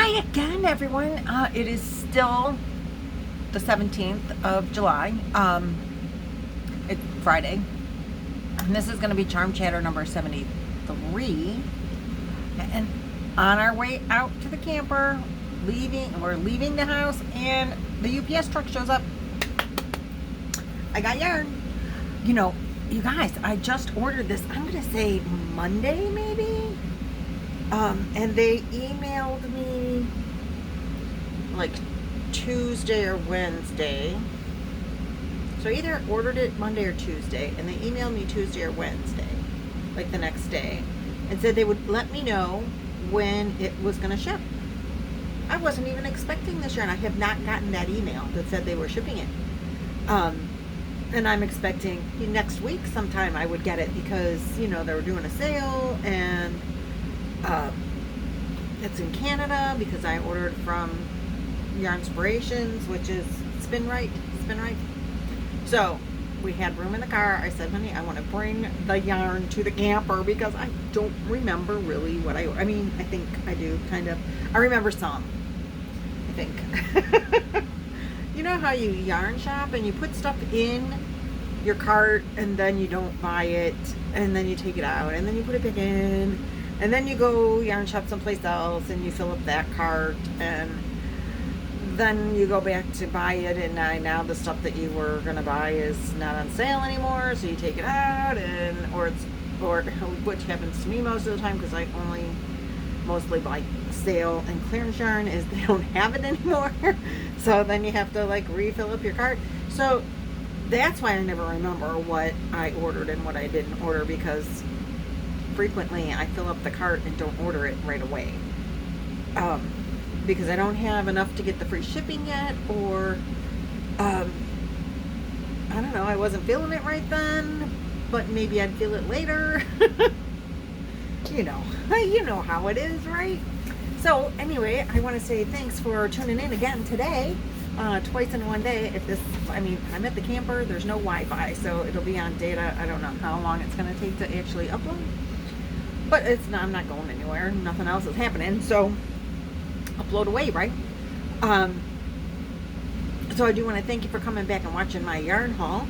Hi again, everyone. It is still the 17th of July. It's Friday. And this is going to be Charm Chatter number 73. And on our way out to the camper, we're leaving the house, and the UPS truck shows up. I got yarn. You know, you guys, I just ordered this, I'm going to say Monday maybe. And they emailed me like Tuesday or Wednesday. So I either ordered it Monday or Tuesday, and they emailed me Tuesday or Wednesday, like the next day, and said they would let me know when it was going to ship. I wasn't even expecting this yarn. I have not gotten that email that said they were shipping it. And I'm expecting next week sometime I would get it, because, you know, they were doing a sale, and it's in Canada, because I ordered from Yarnspirations, which is Spin Right. So we had room in the car. I said, honey, I want to bring the yarn to the camper, because I don't remember really what I mean, I think I do, kind of. I remember some, I think. You know how you yarn shop and you put stuff in your cart, and then you don't buy it, and then you take it out, and then you put it back in, and then you go yarn shop someplace else and you fill up that cart, and then you go back to buy it, and now the stuff that you were gonna buy is not on sale anymore, so you take it out, and or which happens to me most of the time, because I only mostly buy sale and clearance yarn, is they don't have it anymore. So then you have to like refill up your cart. So that's why I never remember what I ordered and what I didn't order, because frequently I fill up the cart and don't order it right away, because I don't have enough to get the free shipping yet, or I don't know, I wasn't feeling it right then, but maybe I'd feel it later. you know how it is, right? So anyway, I want to say thanks for tuning in again today, twice in one day. I'm at the camper, there's no Wi-Fi, so it'll be on data. I don't know how long it's going to take to actually upload, but I'm not going anywhere, nothing else is happening, so upload away, right? So I do want to thank you for coming back and watching my yarn haul.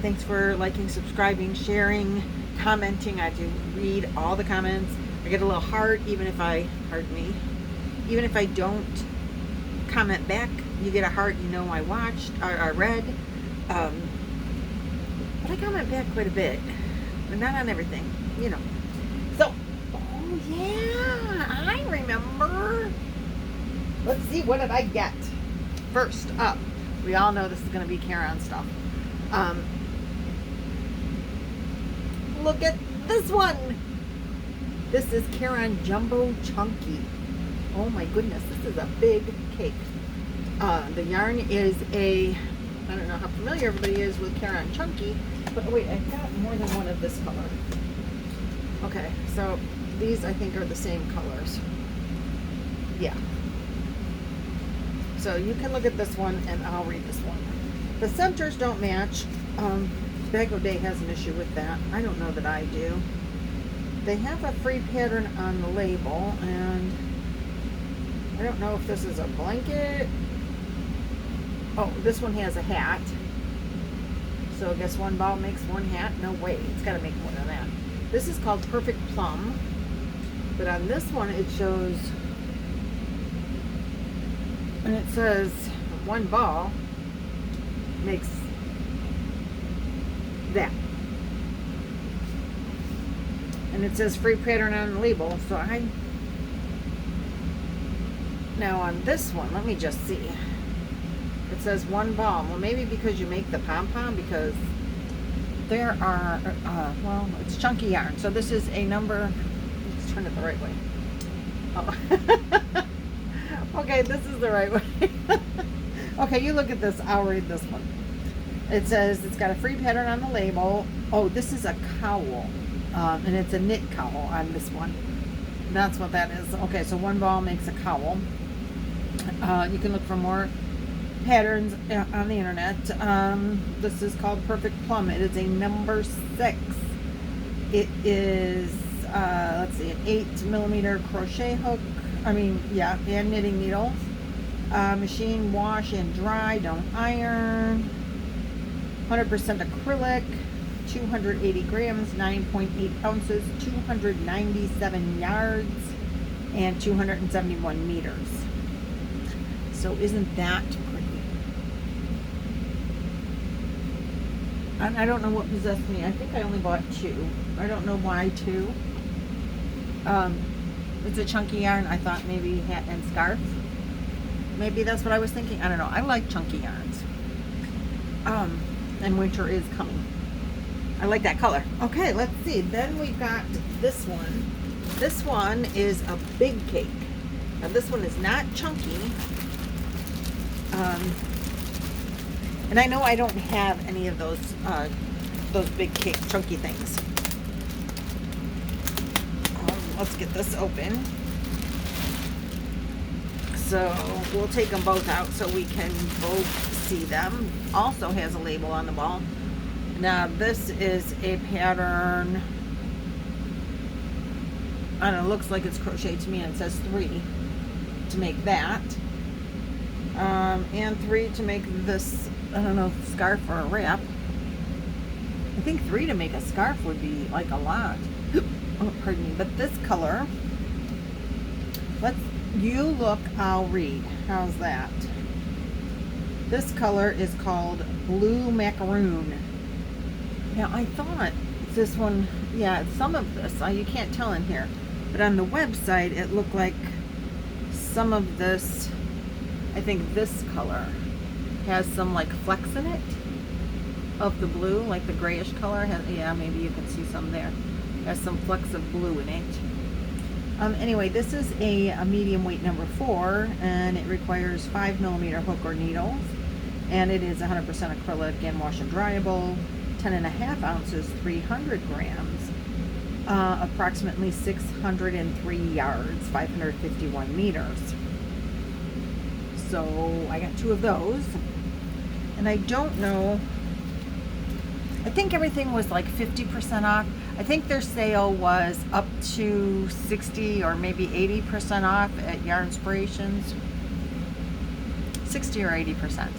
Thanks for liking, subscribing, sharing, commenting. I do read all the comments. I get a little heart, even if I don't comment back, you get a heart, you know I watched, I read. But I comment back quite a bit, but not on everything, you know. So, oh yeah, I remember. Let's see, what did I get? First up, we all know this is going to be Caron stuff. Look at this one. This is Caron Jumbo Chunky. Oh my goodness, this is a big cake. The yarn is I don't know how familiar everybody is with Caron Chunky, but wait, I've got more than one of this color. Okay, so these I think are the same colors. Yeah. So you can look at this one, and I'll read this one. The centers don't match. Bago Day has an issue with that. I don't know that I do. They have a free pattern on the label, and I don't know if this is a blanket. Oh, this one has a hat. So I guess one ball makes one hat. No way, it's got to make more than that. This is called Perfect Plum, but on this one it shows, and it says one ball makes that. And it says free pattern on the label. So now on this one, let me just see. It says one ball. Well, maybe because you make the pom-pom, because there are, well, it's chunky yarn. So this is a number, let's turn it the right way. Oh. Okay, this is the right way. Okay, you look at this, I'll read this one. It says it's got a free pattern on the label. Oh, this is a cowl. And it's a knit cowl on this one. That's what that is. Okay, so one ball makes a cowl. You can look for more patterns on the internet. This is called Perfect Plum. It is a number 6. It is let's see, an 8mm crochet hook, Yeah, and knitting needles. Machine wash and dry, don't iron. 100% acrylic, 280 grams, 9.8 ounces, 297 yards, and 271 meters. So isn't that pretty? And I don't know what possessed me. I think I only bought 2. I don't know why 2. It's a chunky yarn. I thought maybe hat and scarf. Maybe that's what I was thinking. I don't know. I like chunky yarns. And winter is coming. I like that color. Okay, let's see. Then we've got this one. This one is a big cake. Now this one is not chunky. And I know I don't have any of those big cake chunky things. Let's get this open. So we'll take them both out so we can both see them. Also has a label on the ball. Now this is a pattern. I don't know, looks like it's crochet to me, and it says 3 to make that. And 3 to make this, I don't know, scarf or a wrap. I think 3 to make a scarf would be like a lot. Oh, pardon me. But this color, you look, I'll read. How's that? This color is called Blue Macaroon. Now I thought this one, yeah, some of this, you can't tell in here, but on the website it looked like some of this, I think this color has some like flecks in it of the blue, like the grayish color. Yeah, maybe you can see some there. Has some flecks of blue in it. Anyway, this is a medium weight number 4, and it requires 5mm hook or needles, and it is 100% acrylic and wash and dryable. 10.5 ounces, 300 grams, approximately 603 yards, 551 meters. So I got 2 of those, and I don't know, I think everything was like 50% off. I think their sale was up to 60 or maybe 80% off at Yarnspirations. 60 or 80%.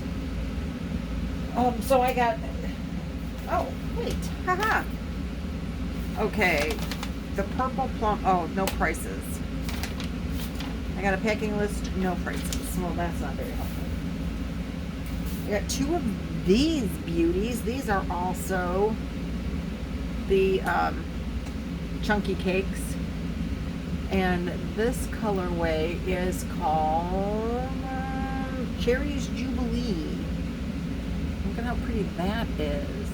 So I got, oh, wait, haha. Okay, the purple plum, oh, no prices. I got a packing list, no prices. Well, that's not very helpful. I got 2 of these beauties. These are also the chunky cakes. And this colorway is called Cherries Jubilee. Look at how pretty that is.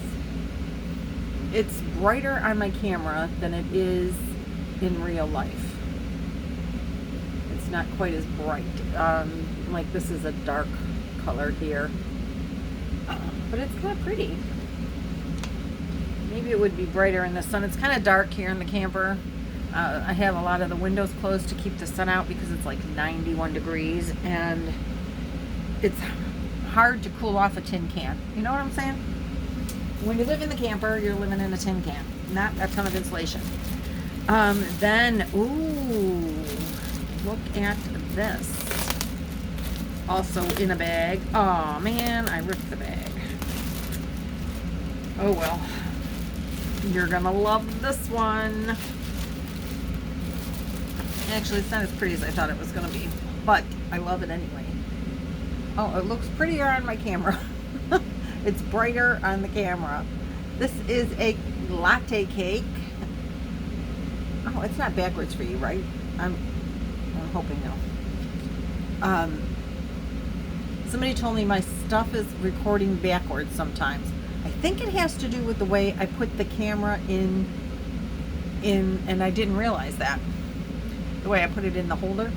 It's brighter on my camera than it is in real life. It's not quite as bright. Like this is a dark color here. But it's kind of pretty. Maybe it would be brighter in the sun. It's kind of dark here in the camper. I have a lot of the windows closed to keep the sun out because it's like 91 degrees and it's hard to cool off a tin can. You know what I'm saying? When you live in the camper, you're living in a tin can, not a ton of insulation. Then, ooh, look at this. Also in a bag. Oh man, I ripped the bag. Oh well. You're gonna love this one. Actually, it's not as pretty as I thought it was gonna be, but I love it anyway. Oh, it looks prettier on my camera. It's brighter on the camera. This is a latte cake. Oh, it's not backwards for you, right? I'm hoping no. Somebody told me my stuff is recording backwards sometimes. I think it has to do with the way I put the camera in, and I didn't realize that. The way I put it in the holder.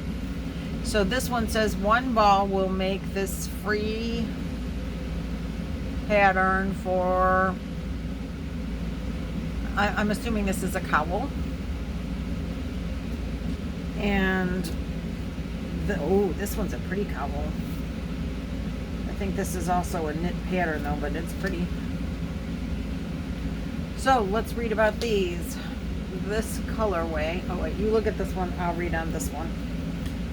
So this one says 1 ball will make this free pattern for, I'm assuming this is a cowl. And oh, this one's a pretty cowl. I think this is also a knit pattern though, but it's pretty. So let's read about these. This colorway, oh wait, you look at this one, I'll read on this one.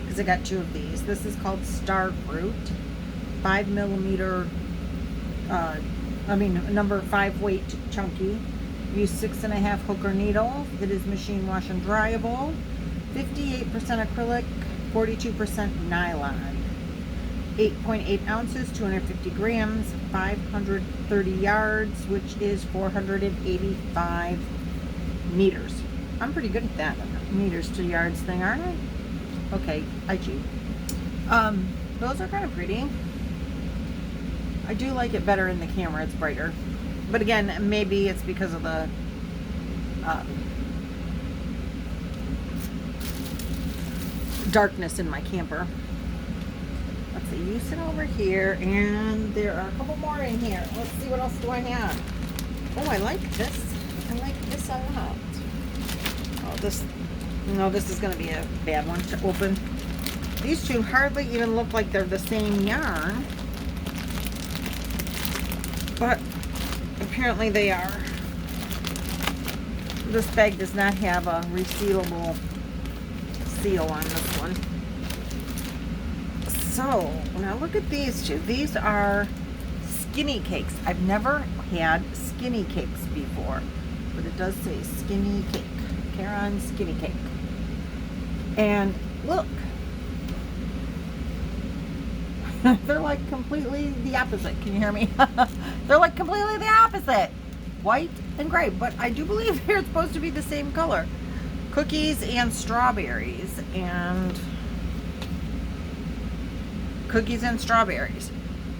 because I got 2 of these. This is called Star Fruit, 5 millimeter, number 5 weight chunky. Use 6.5 hooker needles. It is machine wash and dryable. 58% acrylic, 42% nylon. 8.8 ounces, 250 grams, 530 yards, which is 485 meters. I'm pretty good at that meters to yards thing, aren't I? Okay, I cheat. Those are kind of pretty. I do like it better in the camera, it's brighter. But again, maybe it's because of the darkness in my camper. Let's see, you sit over here, and there are a couple more in here. Let's see, what else do I have? Oh, I like this. I like this a lot. Oh, this is going to be a bad one to open. These 2 hardly even look like they're the same yarn, but apparently they are. This bag does not have a resealable seal on this one. So, now look at these 2. These are skinny cakes. I've never had skinny cakes before, but it does say skinny cake. Caron skinny cake. And look. They're like completely the opposite. Can you hear me? They're like completely the opposite. White and gray. But I do believe they're supposed to be the same color. Cookies and strawberries. And cookies and strawberries.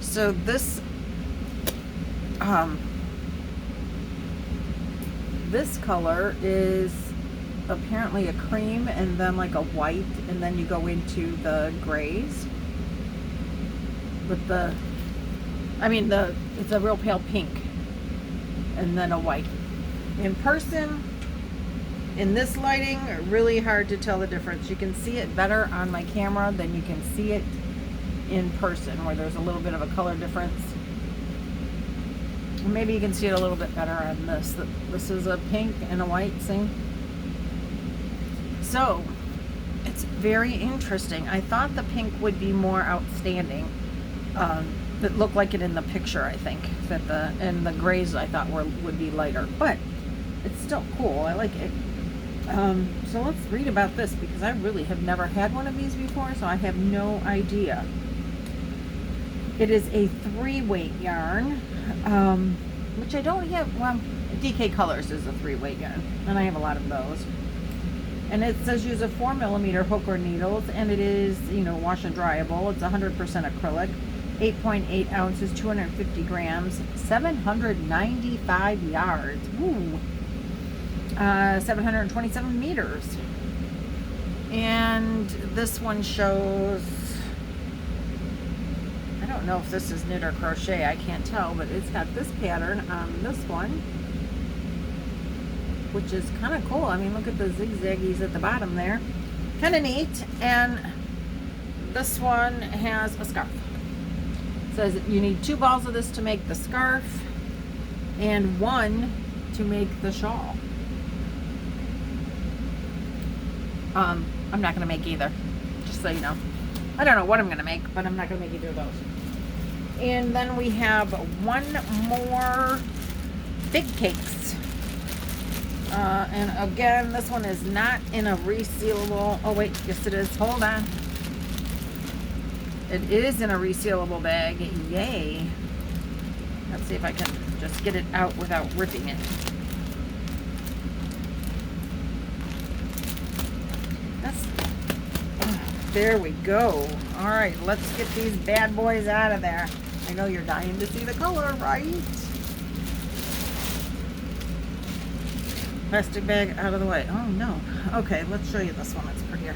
So this this color is apparently a cream and then like a white, and then you go into the grays. But it's a real pale pink and then a white. In person, in this lighting, really hard to tell the difference. You can see it better on my camera than you can see it in person, where there's a little bit of a color difference. Maybe you can see it a little bit better on this. This is a pink and a white, see? So, it's very interesting. I thought the pink would be more outstanding. That looked like it in the picture, I think. And the grays I thought would be lighter. But, it's still cool. I like it. So let's read about this, because I really have never had one of these before, so I have no idea. It is a 3-weight yarn, which I don't have. Well, DK Colors is a 3-weight yarn, and I have a lot of those. And it says use a 4 millimeter hook or needles, and it is, wash and dryable. It's 100% acrylic, 8.8 ounces, 250 grams, 795 yards. Woo. 727 meters. And this one shows, I don't know if this is knit or crochet, I can't tell, but it's got this pattern on this one, which is kind of cool. I mean, look at the zigzaggies at the bottom there. Kind of neat. And this one has a scarf. It says you need 2 balls of this to make the scarf and 1 to make the shawl. I'm not going to make either, just so you know. I don't know what I'm going to make, but I'm not going to make either of those. And then we have one more big cakes. And again, this one is not in a resealable, oh wait, yes it is, hold on. It is in a resealable bag, yay. Let's see if I can just get it out without ripping it. There we go. All right, let's get these bad boys out of there. I know you're dying to see the color, right? Plastic bag out of the way. Oh no. Okay, let's show you this one. It's prettier.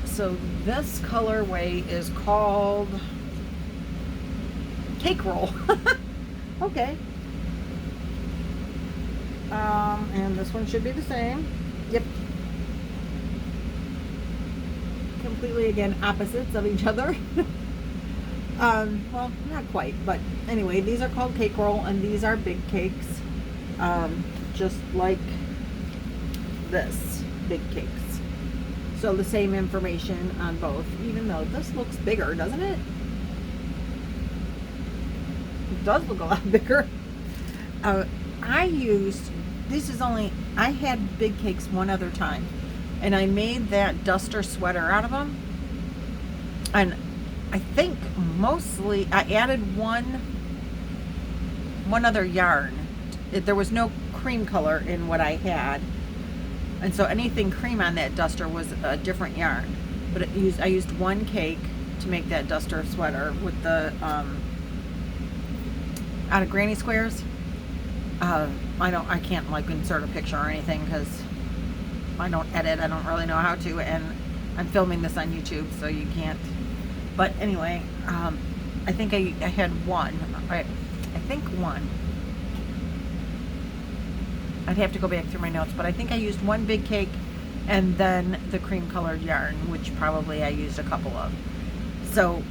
So this colorway is called Cake Roll. Okay. And this one should be the same. Yep. Completely, again, opposites of each other. Well, not quite, but anyway, these are called Cake Roll, and these are big cakes, just like this, big cakes. So the same information on both, even though this looks bigger, doesn't it? It does look a lot bigger. I used, I had big cakes one other time, and I made that duster sweater out of them. And I think mostly I added one other yarn. There was no cream color in what I had, and so anything cream on that duster was a different yarn. But I used one cake to make that duster sweater with the out of Granny Squares. I can't like insert a picture or anything because I don't edit. I don't really know how to, and I'm filming this on YouTube, so you can't. But anyway, I think I had one. I think one. I'd have to go back through my notes, but I think I used one big cake and then the cream colored yarn, which probably I used a couple of. So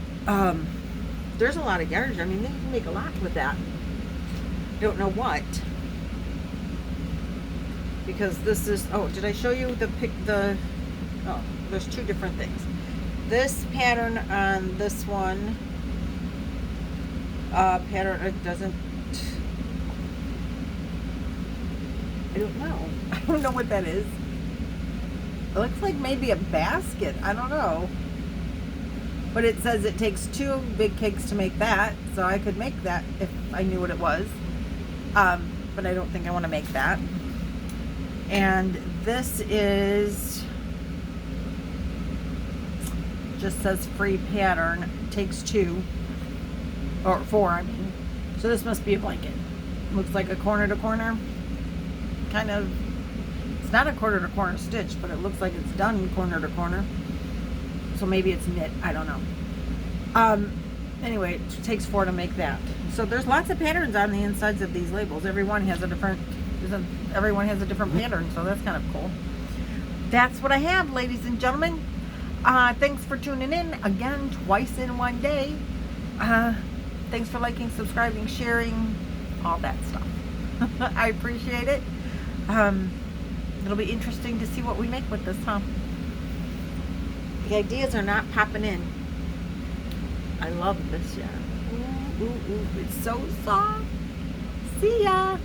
there's a lot of yarns. I mean, they can make a lot with that. Don't know what, because this is, oh, did I show you oh, there's two different things. This pattern on this one pattern, it doesn't, I don't know. I don't know what that is. It looks like maybe a basket. I don't know. But it says it takes 2 big cakes to make that, so I could make that if I knew what it was. But I don't think I want to make that. And this is, just says free pattern, takes 2 or 4, I mean. So this must be a blanket. Looks like a corner to corner kind of. It's not a corner to corner stitch, but it looks like it's done corner to corner. So maybe it's knit, I don't know. Anyway, it takes 4 to make that. So there's lots of patterns on the insides of these labels. Everyone has a different pattern, so that's kind of cool. That's what I have, ladies and gentlemen. Thanks for tuning in again, twice in one day. Thanks for liking, subscribing, sharing, all that stuff. I appreciate it. It'll be interesting to see what we make with this, huh? The ideas are not popping in. I love this yarn. Ooh, ooh, ooh. It's so soft. See ya.